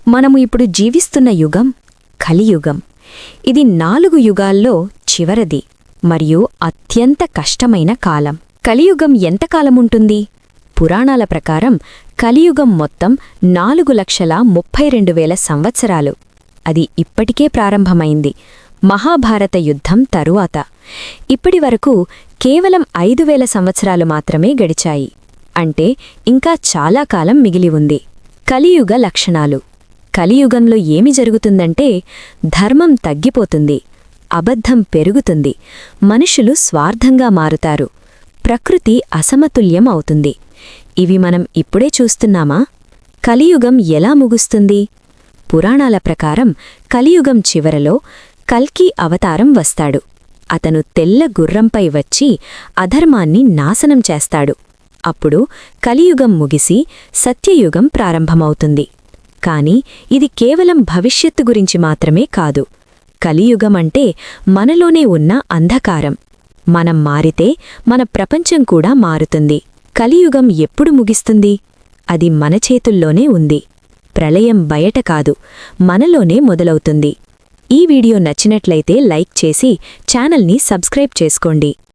మనము ఇప్పుడు జీవిస్తున్న యుగం కలియుగం. ఇది 4 యుగాల్లో చివరిది మరియు అత్యంత కష్టమైన కాలం. కలియుగం ఎంతకాలముంటుంది? పురాణాల ప్రకారం కలియుగం మొత్తం 4,32,000 సంవత్సరాలు. అది ఇప్పటికే ప్రారంభమైంది మహాభారత యుద్ధం తరువాత. ఇప్పటివరకు కేవలం 5,000 సంవత్సరాలు మాత్రమే గడిచాయి. అంటే ఇంకా చాలా కాలం మిగిలి ఉంది. కలియుగ లక్షణాలు. కలియుగంలో ఏమి జరుగుతుందంటే ధర్మం తగ్గిపోతుంది, అబద్ధం పెరుగుతుంది, మనుషులు స్వార్థంగా మారుతారు, ప్రకృతి అసమతుల్యం అవుతుంది. ఇవి మనం ఇప్పుడే చూస్తున్నామా? కలియుగం ఎలా ముగుస్తుంది? పురాణాల ప్రకారం కలియుగం చివరలో కల్కి అవతారం వస్తాడు. అతను తెల్ల గుర్రంపై వచ్చి అధర్మాన్ని నాశనం చేస్తాడు. అప్పుడు కలియుగం ముగిసి సత్యయుగం ప్రారంభమవుతుంది. కాని ఇది కేవలం భవిష్యత్తు గురించి మాత్రమే కాదు. కలియుగమంటే మనలోనే ఉన్న అంధకారం. మనం మారితే మన ప్రపంచం కూడా మారుతుంది. కలియుగం ఎప్పుడు ముగిస్తుంది? అది మన చేతుల్లోనే ఉంది. ప్రళయం బయట కాదు, మనలోనే మొదలవుతుంది. ఈ వీడియో నచ్చినట్లయితే లైక్ చేసి ఛానల్ని సబ్స్క్రైబ్ చేసుకోండి.